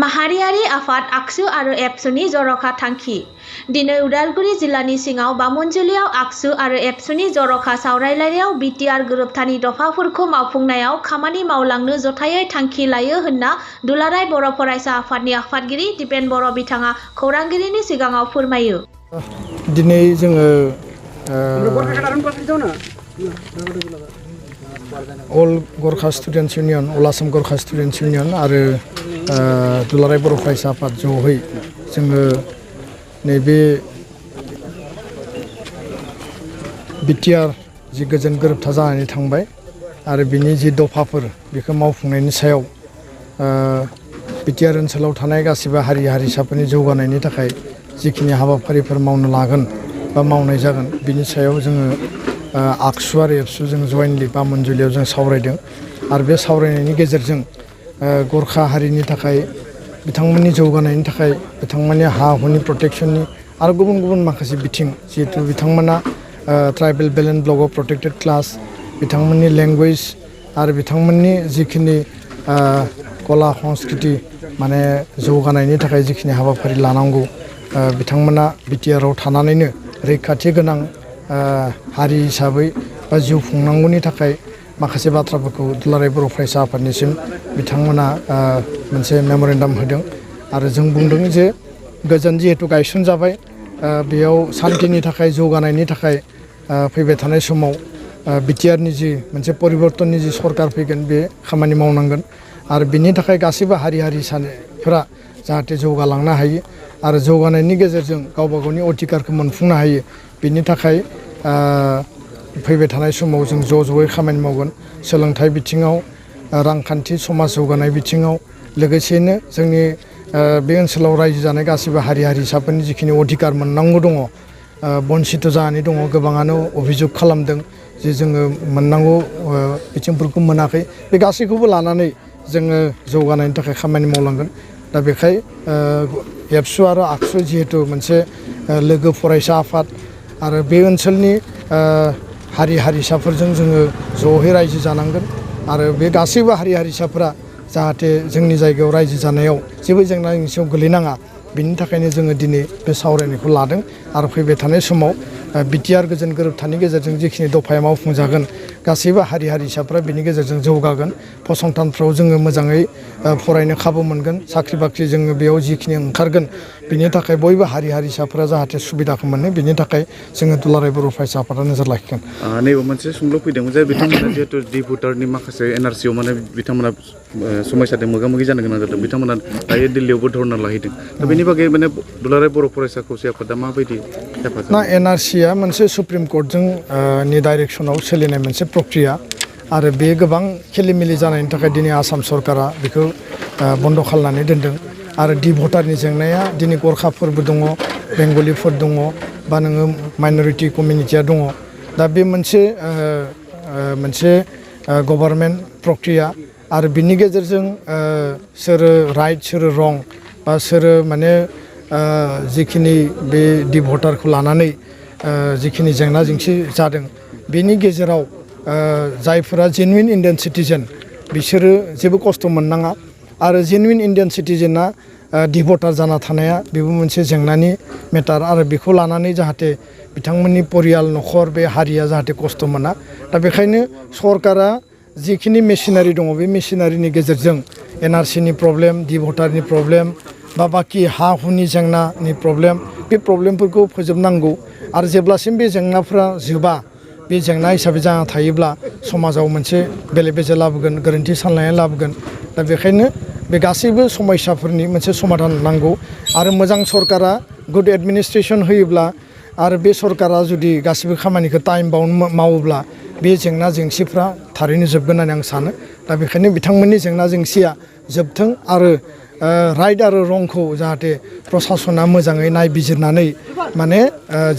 माहारियारि आफाद आक्सु आरो एबसुनि जर'खा थांखि दिनै उदालगुरि जिल्लानि सिङाव बामोनजुलियाव आक्सु आरो एबसुनि जर'खा सावरायलायनायाव बिटिआर गोरोबथानि दफाफोरखौ मावफुंनायाव खामानि मावलांनो जथायै थांखि लायो होनना दुलाराय बर' फरायसा आफादनि आफादगिरि दिपेन बर' बिथाङा खौरांगिरिनि सिगाङाव फोरमायो। दिनै जोङो अल गरखा स्टुडेन्टस इउनियन अल आसाम गरखा स्टुडेन्टस इउनियन आरो दुलाराय बर' फरायसा आफाद ज'है जोङो नैबे बिटिआर जि गोजोन गोरोबथा जानानै थांबाय आरो बिनि जि दफाफोर बेखौ मावफुंनायनि सायाव बिटिआर ओनसोलाव थानाय गासिबो हारि हारिसाफोरनि जौगानायनि थाखाय जिखिनि हाबाफारिफोर मावनो लागोन बा मावनाय जागोन बिनि सायाव जोङो आक्सु आरो एबसु जों जयेन्टलि बामोनजुलियाव जों सावरायदों आरो बे सावरायनायनि गेजेरजों गरखा हारिनि थाखाय बिथांमोननि जौगानायनि थाखाय बिथांमोननि हा हुनि प्रटेक्शननि आरो गुबुन गुबुन माखासे बिथिं जिहेतु बिथांमोना ट्राइबेल बेलेन्स ब्लक अफ प्रटेक्टेड क्लास बिथांमोननि लेंगुवेज आरो बिथांमोननि जिखिनि कला संस्कृति माने जौगानायनि थाखाय जिखिनि हाबाफारि लानांगौ बिथांमोना बिटिआराव थानानैनो रैखाथि गोनां हारि हिसाबै बा जिउ खुंनांगौनि थाखाय माखासे बाथ्राफोरखौ दुलाराय बर' फरायसा आफादनिसिम बिथांमोना मोनसे मेम'रेन्डाम होदों आरो जों बुंदों जे गोजोन जिहेतु गायसनजाबाय बेयाव सान्थिनि थाखाय जौगानायनि थाखाय फैबाय थानाय समाव बिटिआरनि जि मोनसे परिबर्तननि जि सरकार फैगोन बे खामानि मावनांगोन आरो बिनि थाखाय गासैबो हारि हारिसाफोरा जाहाथे जौगालांनो हायो आरो जौगानायनि गेजेरजों गावबा गावनि अधिकारखौ मोनफुंनो हायो बिनि थाखाय फैबाय थानाय समाव जों ज'यै खामानि मावगोन सोलोंथाइ बिथिङाव रांखान्थि समाज जौगानाय बिथिङाव लोगोसेनो जोंनि बे ओनसोलाव रायजो जानाय गासिबो हारि हारिसाफोरनि जिखिनि अधिकार मोननांगौ दङ बन्सित जानानै दङ गोबाङानो अभियोग खालामदों जे जोङो मोननांगौ बिथिंफोरखौ मोनाखै बे गासैखौबो लानानै जोङो जौगानायनि थाखाय खामानि मावलांगोन दा बेखाय एबसु आरो आक्सु जिहेतु मोनसे लोगो फरायसा आफाद आरो बे ओनसोलनि हारि हारिसाफोरजों जोङो ज'यै रायजो जानांगोन आरो बे गासैबो हारि हारिसाफोरा जाहाथे जोंनि जायगायाव रायजो जानायाव जेबो जेंना जेंसियाव गोलैनाङा बिनि थाखायनो जोङो दिनै बे सावरायनायखौ लादों आरो फैबाय थानाय समाव बिटिआर गोजोन गोरोबथानि गेजेरजों जिखिनि दफाया मावफुंजागोन गासैबो हारि हारिसाफ्रा बिनि गेजेरजों जौगागोन फसंथानफ्राव जोङो मोजाङै फरायनो खाबु मोनगोन साख्रि बाख्रि जोङो बेयाव जिखिनि ओंखारगोन बिनि थाखाय बयबो हारि हारिसाफ्रा जाहाथे सुबिदाखौ मोनो बिनि थाखाय जोङो दुलाराय बर' फरायसा आफादा नोजोर लाखिगोन। नैबे मोनसे सोंलु फैदों जे बिथांमोना जिहेतु डि भटारनि माखासे एनआरसियाव माने बिथांमोना समस्याजों मोगा मोगि जानो गोनां जादों बिथांमोना दायो दिल्लीयावबो धरना लाहैदों दा बेनि बागै माने दुलाराय बर' फरायसा खौसे आफादा माबायदि हेफाजाब ना एनआरसिया मोनसे सुप्रिम कर्टजों नि डाइरेक्सनाव सोलिनाय मोनसे प्रक्रिया आरो बे गोबां खेलिमेलि जानायनि थाखाय दिनै आसाम सरकारा बेखौ बन्द' खालामनानै दोनदों आरो डि भटारनि जेंनाया दिनै गरखाफोरबो दङ बेंगलिफोर दङ बा नोङो माइन'रिटि कमिउनिटिया दङ दा बे मोनसे गभर्नमेन्ट प्रक्रिया आरो बिनि गेजेरजों सोरो राइट सोरो रं बा सोरो माने जिखिनि बे डि भटारखौ लानानै जिखिनि जेंना जेंसि जादों बेनि गेजेराव जायफोरा जेनुइन इन्डियान सिटिजेन बिसोरो जेबो खस्थ' मोननाङा आरो जेनुइन इन्डियान सिटिजेना डि भटार जाना थानाया बेबो मोनसे जेंनानि मेटार आरो बेखौ लानानै जाहाथे बिथांमोननि परियाल न'खर बे हारिया जाहाथे खस्थ' मोना दा बेखायनो सरकारा जिखिनि मेसिनारि दङ बे मेसिनारिनि गेजेरजों एनआरसिनि प्रब्लेम डि भटारनि प्रब्लेम बा बाखि हा हुनि जेंनानि प्रब्लेम बे प्रब्लेमफोरखौ फोजोबनांगौ आरो जेब्लासिम बे जेंनाफ्रा जोबा बे जेंना हिसाबै जाना थायोब्ला समाजाव मोनसे बेले बेजे लाबोगोन गोरोन्थि सानलायनाय लाबोगोन दा बेखायनो बे गासैबो समस्याफोरनि मोनसे समाधान नांगौ आरो मोजां सरकारा गुड एडमिनिस्ट्रेसन होयोब्ला आरो बे सरकारा जुदि गासिबो खामानिखौ टाइम बाउन्ड मावोब्ला बे जेंना जेंसिफ्रा थारैनो जोबगोन होननानै आं सानो दा बेखायनो बिथांमोननि जेंना जेंसिया जोबथों आरो राइट आरो रंखौ जाहाथे प्रसासना मोजाङै नायबिजिरनानै माने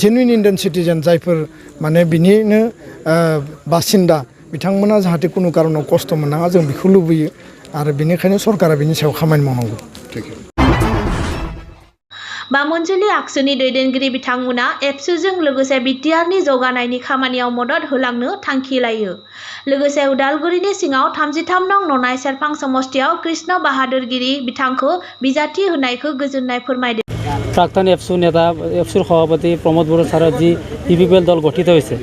जेनुइन इन्डियान सिटिजेन जायफोर माने बिनिनो बासिन्दा बिथांमोना जाहाथे खुनु कारनाव खस्थ' मोननाङा जों बेखौ लुबैयो आरो बेनिखायनो सरकारा बिनि सायाव खामानि मावनांगौ। बामनजुलि आक्सुनि दैदेनगिरि बिथांमोना एबसुजों लोगोसे बिटिआरनि जौगानायनि खामानियाव मदद होलांनो थांखि लायो। लोगोसे उदालगुरिनि सिङाव 33 नं ननाय सेरफां समष्टियाव कृष्ण बाहादुर गिरि बिथांखौ बिजाथि होनायखौ गोजोननाय फोरमायदों। प्राक्तन एबसु नेता एबसुर सभापति प्रमोद बरुवा ছাৰৰ যি ইউপিপিএল দল গঠিত হৈছে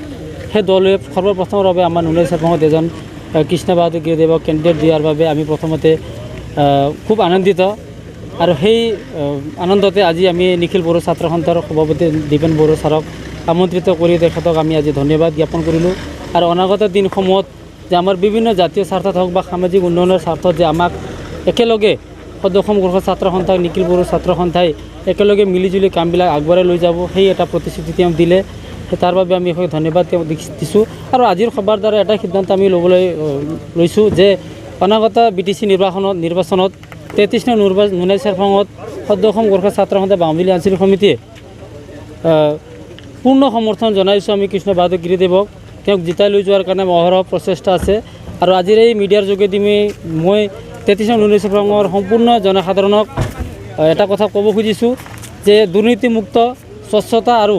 সেই দলে সৰ্বপ্ৰথমৰ বাবে আমাৰ নুনাই চেৰফাঙত এজন কৃষ্ণ বাহাদুৰ গিৰিদেৱক কেণ্ডিডেট দিয়াৰ বাবে আমি প্ৰথমতে খুব আনন্দিত আৰু সেই আনন্দতে আজি আমি নিখিল বড়ো ছাত্ৰ সন্থাৰ সভাপতি দীপেন বড়ো ছাৰক আমন্ত্ৰিত কৰি তেখেতক আমি আজি ধন্যবাদ জ্ঞাপন কৰিলোঁ আৰু অনাগত দিনসমূহত যে আমাৰ বিভিন্ন জাতীয় স্বাৰ্থত হওক বা সামাজিক উন্নয়নৰ স্বাৰ্থত যে আমাক একেলগে সদস্য গৃহ ছাত্ৰ সন্থা নিখিল বড়ো ছাত্ৰ সন্থাই একেলগে মিলিজুলি কামবিলাক আগবঢ়াই লৈ যাব সেই এটা প্ৰতিশ্ৰুতি তেওঁ দিলে তাৰ বাবে আমি ধন্যবাদ তেওঁ দিছোঁ আৰু আজিৰ সভাৰ দ্বাৰা এটা সিদ্ধান্ত আমি ল'বলৈ লৈছোঁ যে অনাগত বিটিচি নিৰ্বাচনত 33 নং নুনাই চেৰফাঙত সদস্য গৃহ ছাত্ৰ সন্থা বামজুলি আঞ্চলিক সমিতিয়ে পূৰ্ণ সমৰ্থন জনাইছোঁ আমি কৃষ্ণ বাহাদুৰ গিৰিদেৱক তেওঁক জিতাই লৈ যোৱাৰ কাৰণে অহৰহ প্ৰচেষ্টা আছে আৰু আজিৰ এই মিডিয়াৰ যোগেদি মই 33 নং নুনাই চেৰফাঙৰ সম্পূৰ্ণ জনসাধাৰণক এটা কথা ক'ব খুজিছোঁ যে দুৰ্নীতিমুক্ত স্বচ্ছতা আৰু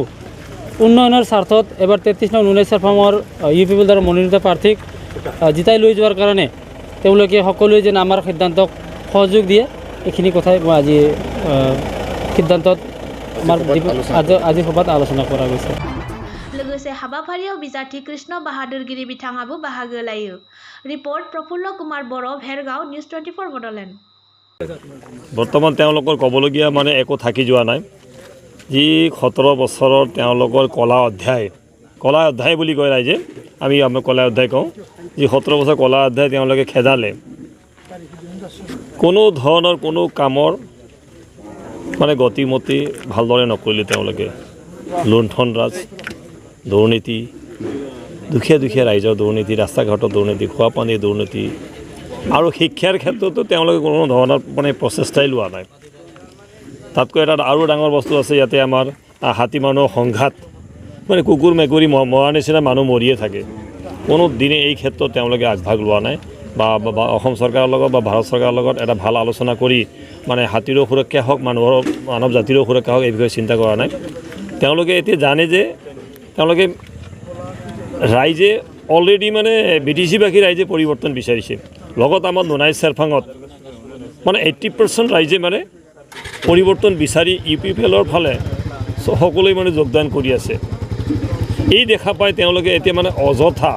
উন্নয়নৰ স্বাৰ্থত এবাৰ 33 নং নুনাই চেৰফাঙৰ ইউপিপিএল দ্বাৰা মনোনীত প্ৰাৰ্থীক জিতাই লৈ যোৱাৰ কাৰণে তেওঁলোকে সকলোৱে যেন আমাৰ সিদ্ধান্তক সহযোগ দিয়ে এইখিনি কথাই মই আজি সিদ্ধান্তত আমাৰ আজি সভাত আলোচনা কৰা গৈছে। लोगोसे हाबाफारियाव बिजाथि कृष्ण बाहादुर गिरि बिथाङाबो बाहागो लायो। रिपर्ट प्रफुल्ल कुमार बर' भेरगाव निउज 24 बड'लेण्ड। বৰ্তমান তেওঁলোকৰ ক'বলগীয়া মানে একো থাকি যোৱা নাই যি 17 বছৰৰ তেওঁলোকৰ কলা অধ্যায় বুলি কয় ৰাইজে আমি কলা অধ্যায় কওঁ যি 17 বছৰ কলা অধ্যায় তেওঁলোকে খেদালে কোনো ধৰণৰ কোনো কামৰ মানে গতিমতি ভালদৰে নকৰিলে তেওঁলোকে লুণ্ঠন ৰাজ দুৰ্নীতি দুখীয়া ৰাইজৰ দুৰ্নীতি ৰাস্তা ঘাটৰ দুৰ্নীতি খোৱা পানীৰ দুৰ্নীতি আৰু শিক্ষাৰ ক্ষেত্ৰতো তেওঁলোকে কোনো ধৰণৰ মানে প্ৰচেষ্টাই লোৱা নাই। তাতকৈ এটা আৰু ডাঙৰ বস্তু আছে ইয়াতে আমাৰ হাতী মানুহৰ সংঘাত মানে কুকুৰ মেকুৰী মৰাৰ নিচিনা মানুহ মৰিয়ে থাকে কোনো দিনে এই ক্ষেত্ৰত তেওঁলোকে আগভাগ লোৱা নাই বা অসম চৰকাৰৰ লগত বা ভাৰত চৰকাৰৰ লগত এটা ভাল আলোচনা কৰি মানে হাতীৰো সুৰক্ষা হওক মানৱ জাতিৰো সুৰক্ষা হওক এই বিষয়ে চিন্তা কৰা নাই। তেওঁলোকে এতিয়া জানে যে তেওঁলোকে ৰাইজে অলৰেডি মানে বিটিচিবাসী ৰাইজে পৰিৱৰ্তন বিচাৰিছে লগত আমাৰ নুনাই চেৰফাঙত মানে 80% ৰাইজে মানে পৰিৱৰ্তন বিচাৰি ইউপিপিএলৰ ফালে সকলোৱে মানে যোগদান কৰি আছে। এই দেখা পাই তেওঁলোকে এতিয়া মানে অযথা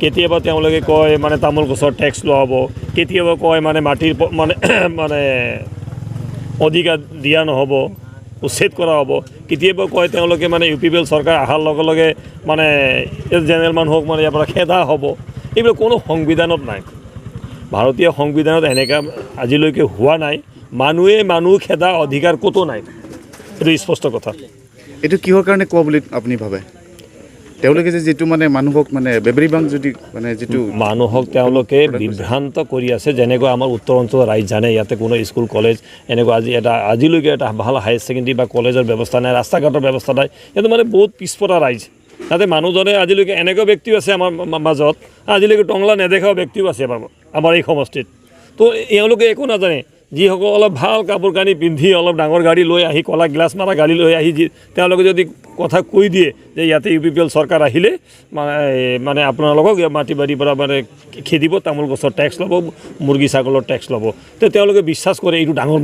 কেতিয়াবা তেওঁলোকে কয় মানে তামোল গছৰ টেক্স লোৱা হ'ব কেতিয়াবা কয় মানে মাটিৰ মানে অধিকাৰ দিয়া নহ'ব উচ্ছেদ কৰা হ'ব কেতিয়াবা কয় তেওঁলোকে মানে ইউপিপিএল চৰকাৰ অহাৰ লগে লগে মানে জেনেৰেল মানুহক মানে ইয়াৰ পৰা খেদা হ'ব এইবিলাক কোনো সংবিধানত নাই ভাৰতীয় সংবিধানত এনেকা আজিলৈকে হোৱা নাই মানুহ খেদা অধিকাৰ ক'তো নাই এইটো স্পষ্ট কথা। এইটো কিহৰ কাৰণে কোৱা বুলি আপুনি ভাবে তেওঁলোকে যে যিটো মানে মানুহক মানে বেবৰিবাং যদি মানে যিটো মানুহক তেওঁলোকে বিভ্ৰান্ত কৰি আছে যেনেকৈ আমাৰ উত্তৰ অঞ্চলৰ ৰাইজ জানে ইয়াতে কোনো স্কুল কলেজ এনেকুৱা আজিলৈকে এটা ভাল হায়াৰ ছেকেণ্ডেৰী বা কলেজৰ ব্যৱস্থা নাই ৰাস্তা ঘাটৰ ব্যৱস্থা নাই এইটো মানে বহুত পিছপৰা ৰাইজ তাতে মানুহজনে আজিলৈকে এনেকুৱা ব্যক্তিও আছে আমাৰ মাজত আজিলৈকে টংলা নেদেখাও ব্যক্তিও আছে আমাৰ এই সমষ্টিত তো এওঁলোকে একো নাজানে যিসকল অলপ ভাল কাপোৰ কানি পিন্ধি অলপ ডাঙৰ গাড়ী লৈ আহি কলা গ্লাছ মাৰা গাড়ী লৈ আহি তেওঁলোকে যদি কথা কৈ দিয়ে যে ইয়াতে ইউপিপিএল চৰকাৰ আহিলে মানে আপোনালোকক মাটি বাৰীৰ পৰা মানে খেদিব তামোল গছৰ টেক্স ল'ব মুৰ্গী ছাগলৰ টেক্স ল'ব তো তেওঁলোকে বিশ্বাস কৰে এইটো ডাঙৰ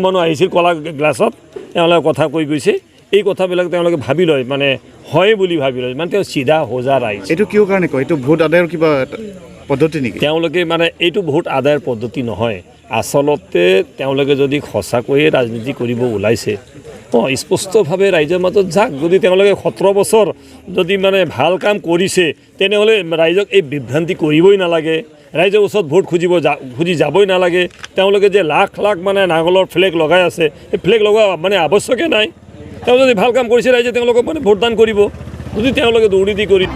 মানুহ আহিছিল কলা গ্লাছত তেওঁলোকে কথা কৈ গৈছে এই কথাবিলাক তেওঁলোকে ভাবি লয় মানে হয় বুলি ভাবি লয় মানে তেওঁ চিধা হোজা ৰাইজ। এইটো কিয় কাৰণে কয় এইটো ভোট আদায়ৰ কিবা পদ্ধতি নেকি তেওঁলোকে মানে এইটো ভোট আদায়ৰ পদ্ধতি নহয় আচলতে তেওঁলোকে যদি সঁচাকৈয়ে ৰাজনীতি কৰিব ওলাইছে স্পষ্টভাৱে ৰাইজৰ মাজত যাক যদি তেওঁলোকে 17 বছৰ যদি মানে ভাল কাম কৰিছে তেনেহ'লে ৰাইজক এই বিভ্ৰান্তি কৰিবই নালাগে ৰাইজৰ ওচৰত ভোট খুজি যাবই নালাগে তেওঁলোকে যে লাখ মানে নাঙলৰ ফ্লেগ লগাই আছে এই ফ্লেগ লগোৱা মানে আৱশ্যকে নাই তেওঁ যদি ভাল কাম কৰিছে ৰাইজে তেওঁলোকক মানে ভোটদান কৰিব যদি তেওঁলোকে দুৰ্নীতি কৰি